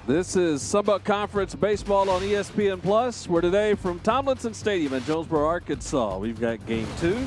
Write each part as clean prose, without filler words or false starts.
This is Sunbelt Conference Baseball on ESPN Plus. We're today from Tomlinson Stadium in Jonesboro, Arkansas. We've got Game 2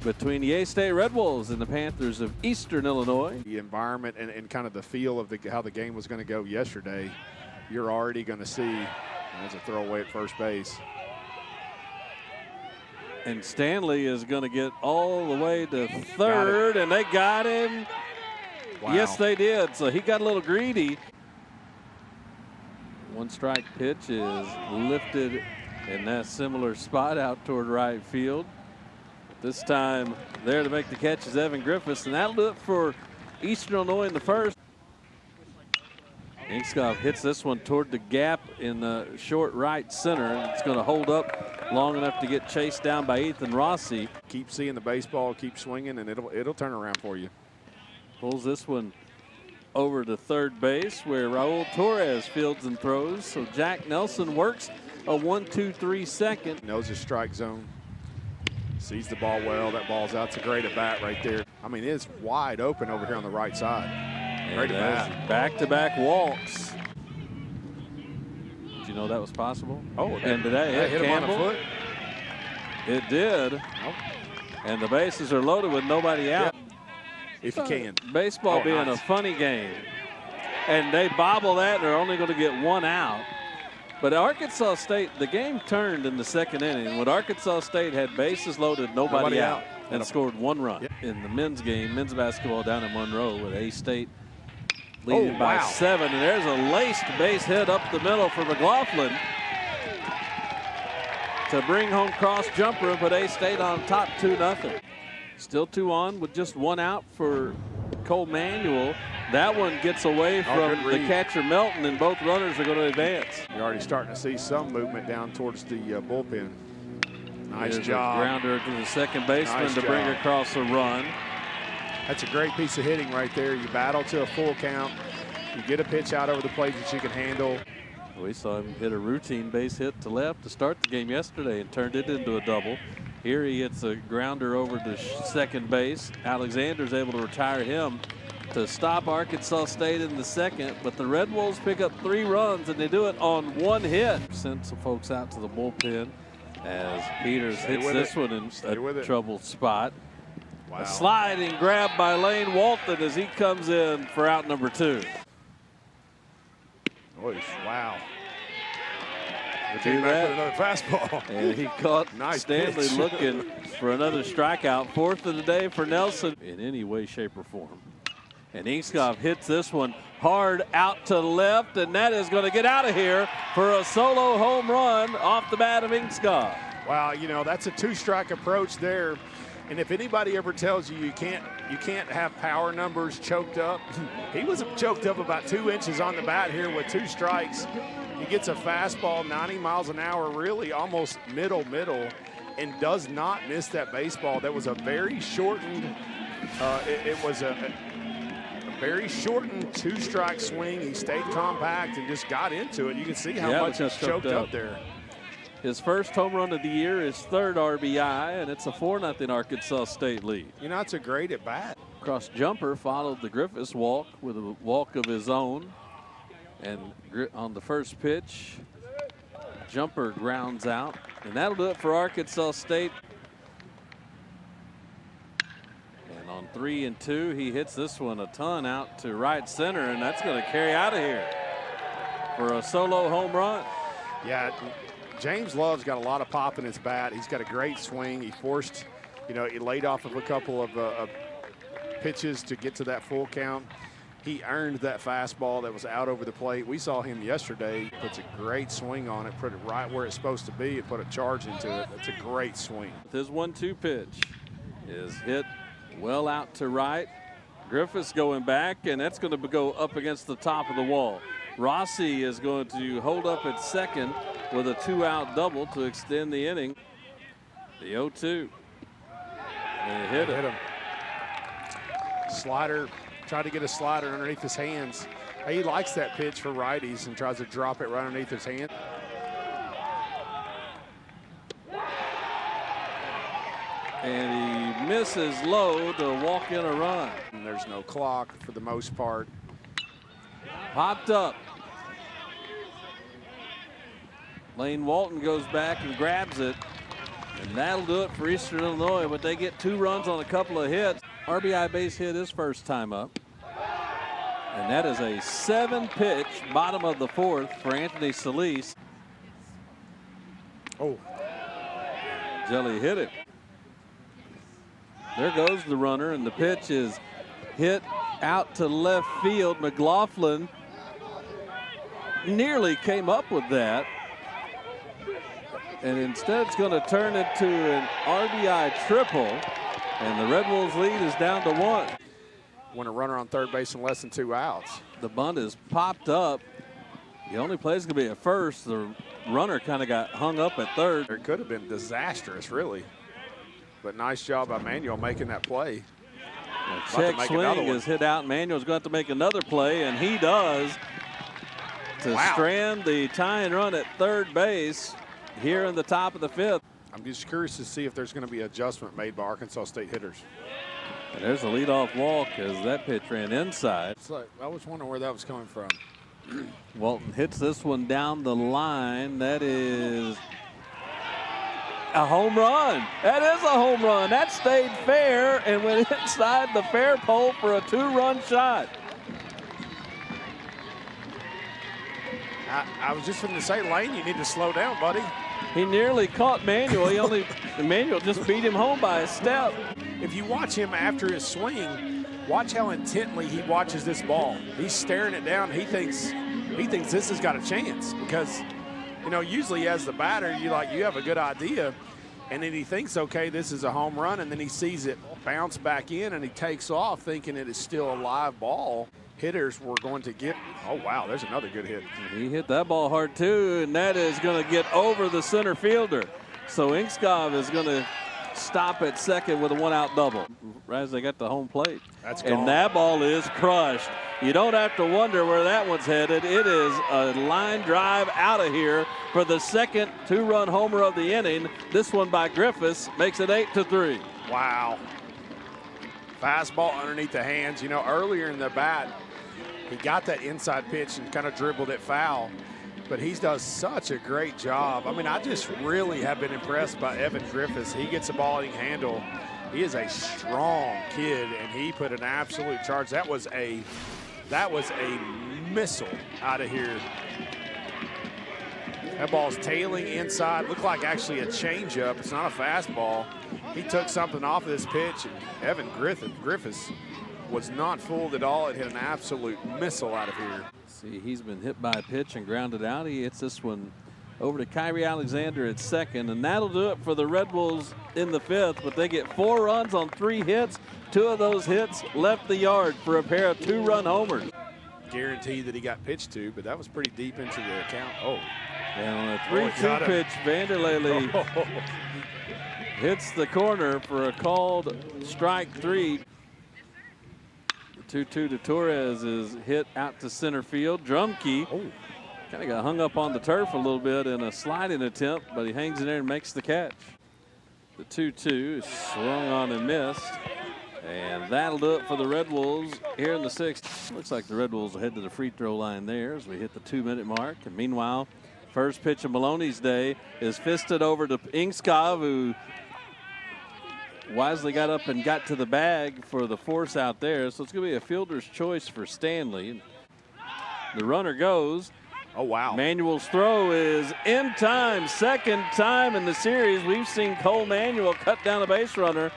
between the A-State Red Wolves and the Panthers of Eastern Illinois. The environment and kind of the feel of how the game was going to go yesterday, you're already going to see as a throwaway at first base. And Stanley is going to get all the way to third, and they got him. Wow. Yes, they did. So he got a little greedy. One strike pitch is lifted in that similar spot out toward right field. This time there to make the catch is Evan Griffiths, and that'll do it for Eastern Illinois in the first. Inkskov hits this one toward the gap in the short right center. It's going to hold up long enough to get chased down by Ethan Rossi. Keep seeing the baseball, keep swinging, and it'll turn around for you. Pulls this one over to third base where Raul Torres fields and throws. So Jack Nelson works a 1-2-3 second. Knows his strike zone. Sees the ball well. That ball's out. It's a great at bat right there. I mean, it's wide open over here on the right side. Great at bat. Back-to-back walks. Did you know that was possible? Oh, and today hit him on the foot. It did. Oh. And the bases are loaded with nobody out. Yeah. If you can. Baseball being nice. a funny game. And they bobble that, and they're only going to get one out. But Arkansas State, the game turned in the second inning when Arkansas State had bases loaded, nobody out, and scored one run. Yep. In the men's game, men's basketball down in Monroe with A-State leading by 7. And there's a laced base hit up the middle for McLaughlin to bring home cross jumper and put A-State on top 2-0. Still 2 on with just 1 out for Cole Manuel. That one gets away from the catcher Melton, and both runners are going to advance. You're already starting to see some movement down towards the bullpen. Nice There's job. A grounder to the second baseman to bring across a run. That's a great piece of hitting right there. You battle to a full count. You get a pitch out over the plate that you can handle. We saw him hit a routine base hit to left to start the game yesterday and turned it into a double. Here he hits a grounder over to second base. Alexander's able to retire him to stop Arkansas State in the second, but the Red Wolves pick up 3 runs, and they do it on 1 hit. Send some folks out to the bullpen as Peters hits this one in a troubled spot. Wow. A sliding grab by Lane Walton as he comes in for out number 2. Wow. Do that. Another fastball. And he caught Stanley pitch. looking for another strikeout. 4th of the day for Nelson in any way, shape, or form. And Inkskov hits this one hard out to left, and that is going to get out of here for a solo home run off the bat of Inkskov. Wow, you know, that's a 2-strike approach there. And if anybody ever tells you you can't have power numbers choked up, he was choked up about 2 inches on the bat here with 2 strikes. He gets a fastball 90 miles an hour, really almost middle, and does not miss that baseball. That was a very shortened, it was a very shortened 2-strike swing. He stayed compact and just got into it. You can see how much he's choked up there. His first home run of the year, his 3rd RBI, and it's a 4-0 Arkansas State lead. You know, it's a great at bat. Cross jumper followed the Griffiths walk with a walk of his own. And on the first pitch, jumper grounds out, and that'll do it for Arkansas State. And on 3 and 2, he hits this one a ton out to right center, and that's going to carry out of here for a solo home run. Yeah, James Love's got a lot of pop in his bat. He's got a great swing. He forced, you know, he laid off of a couple of pitches to get to that full count. He earned that fastball that was out over the plate. We saw him yesterday. Puts a great swing on it, put it right where it's supposed to be, and put a charge into it. That's a great swing. His 1-2 pitch is hit well out to right. Griffiths going back, and that's going to go up against the top of the wall. Rossi is going to hold up at second with a 2-out double to extend the inning. The 0-2. And he hit him. Slider. Tried to get a slider underneath his hands. He likes that pitch for righties and tries to drop it right underneath his hand. And he misses low to walk in a run. And there's no clock for the most part. Popped up. Lane Walton goes back and grabs it. And that'll do it for Eastern Illinois, but they get 2 runs on a couple of hits. RBI base hit his first time up. And that is a 7-pitch, bottom of the 4th for Anthony Solis. Oh. Jelly hit it. There goes the runner, and the pitch is hit out to left field. McLaughlin nearly came up with that. And instead it's going to turn into an RBI triple. And the Red Wolves lead is down to 1. When a runner on third base in less than 2 outs. The bunt is popped up. The only play is going to be at first. The runner kind of got hung up at third. It could have been disastrous, really. But nice job by Manuel making that play. Check swing is hit out. Manuel's going to have to make another play, and he does to strand the tying run at third base here in the top of the 5th. I'm just curious to see if there's going to be adjustment made by Arkansas State hitters. And there's a leadoff walk as that pitch ran inside. It's like, I was wondering where that was coming from. Walton hits this one down the line. That is a home run. That is a home run. That stayed fair and went inside the fair pole for a 2-run shot. I was just going to say, Lane, you need to slow down, buddy. He nearly caught Manuel. Manuel just beat him home by a step. If you watch him after his swing, watch how intently he watches this ball. He's staring it down. He thinks this has got a chance because, you know, usually as the batter, you have a good idea, and then he thinks, okay, this is a home run, and then he sees it bounce back in, and he takes off thinking it is still a live ball. Hitters were going to get, oh, wow, there's another good hit. He hit that ball hard, too, and that is going to get over the center fielder. So Inkskov is going to stop at second with a 1-out double right as they got the home plate. That's gone. And that ball is crushed. You don't have to wonder where that one's headed. It is a line drive out of here for the second 2-run homer of the inning. This one by Griffiths makes it 8-3. Wow. Fastball underneath the hands. You know, earlier in the bat, he got that inside pitch and kind of dribbled it foul. But he does such a great job. I mean, I just really have been impressed by Evan Griffiths. He gets the ball he can handle. He is a strong kid, and he put an absolute charge. That was a missile out of here. That ball's tailing inside. Looked like actually a changeup. It's not a fastball. He took something off of this pitch, and Evan Griffiths was not fooled at all. It hit an absolute missile out of here. See, he's been hit by a pitch and grounded out. He hits this one over to Kyrie Alexander at second, and that'll do it for the Red Wolves in the 5th, but they get 4 runs on 3 hits. 2 of those hits left the yard for a pair of 2-run homers. Guaranteed that he got pitched to, but that was pretty deep into the account. Oh. And on a 3-2 pitch, Vanderlei hits the corner for a called strike 3. 2-2 to Torres is hit out to center field. Drumkey kind of got hung up on the turf a little bit in a sliding attempt, but he hangs in there and makes the catch. The 2-2 is swung on and missed. And that'll do it for the Red Wolves here in the 6th. Looks like the Red Wolves will head to the free throw line there as we hit the 2-minute mark. And meanwhile, first pitch of Maloney's day is fisted over to Inkskov, who wisely got up and got to the bag for the force out there. So it's going to be a fielder's choice for Stanley. The runner goes. Oh, wow. Manuel's throw is in time. Second time in the series we've seen Cole Manuel cut down a base runner.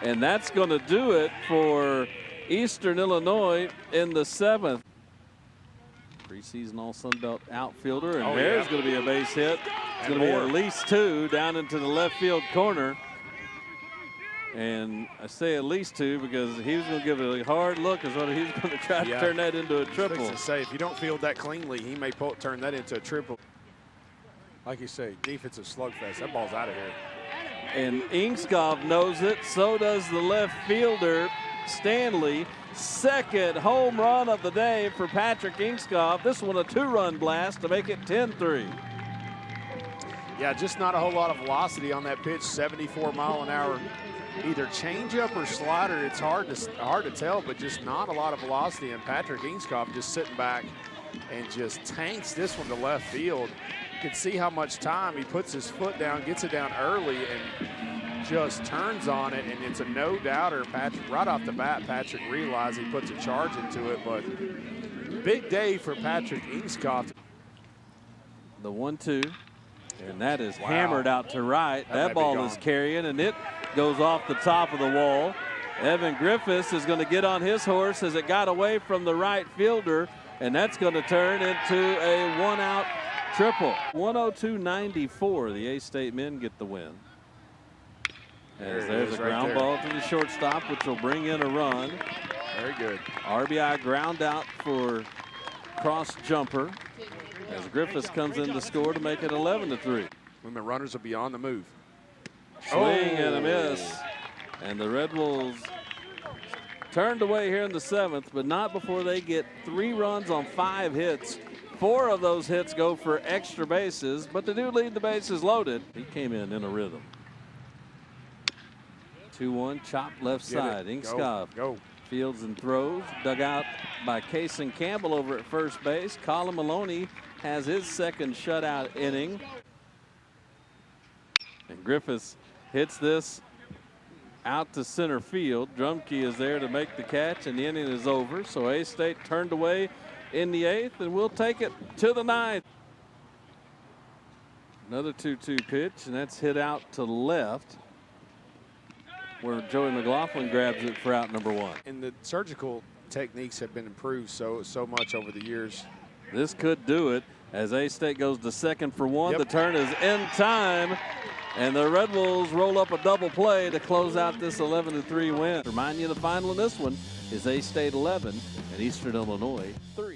And that's going to do it for Eastern Illinois in the 7th. Preseason All-Sun Belt outfielder, and there's going to be a base hit. It's going to be at least 2 down into the left field corner. And I say at least 2 because he was going to give it a hard look as well. He was going to try to turn that into a triple. To say, if you don't field that cleanly, he may turn that into a triple. Like you say, defensive slugfest. That ball's out of here. And Inkskov knows it. So does the left fielder, Stanley. Second home run of the day for Patrick Inkskov. This one a 2-run blast to make it 10-3. Yeah, just not a whole lot of velocity on that pitch. 74-mile-an-hour, either changeup or slider. It's hard to tell, but just not a lot of velocity. And Patrick Inkskov just sitting back and just tanks this one to left field. could see how much time he puts his foot down, gets it down early, and just turns on it, and it's a no-doubter. Patrick, right off the bat, Patrick realized he puts a charge into it, but big day for Patrick Engskov. The 1-2, and that is hammered out to right. That ball is carrying, and it goes off the top of the wall. Evan Griffiths is going to get on his horse as it got away from the right fielder, and that's going to turn into a one-out triple. 102-94, the A-State men get the win. As there's a ground ball to the shortstop, which will bring in a run. Very good. RBI ground out for cross jumper as Griffiths comes in to score to make it 11-3. Women runners will be on the move. Swing and a miss. And the Red Wolves turned away here in the 7th, but not before they get 3 runs on 5 hits. 4 of those hits go for extra bases, but they do leave the bases loaded. He came in a rhythm. 2-1, chop left side. Engskov fields and throws. Dug out by Kason Campbell over at first base. Colin Maloney has his second shutout inning. And Griffiths hits this out to center field. Drumkey is there to make the catch, and the inning is over. So A-State turned away in the 8th, and we'll take it to the 9th. Another 2-2 pitch, and that's hit out to left, where Joey McLaughlin grabs it for out number 1. And the surgical techniques have been improved so much over the years. This could do it as A-State goes to second for 1. The turn is in time, and the Red Wolves roll up a double play to close out this 11-3 win. Remind you the final in this one is A-State 11 and Eastern Illinois 3.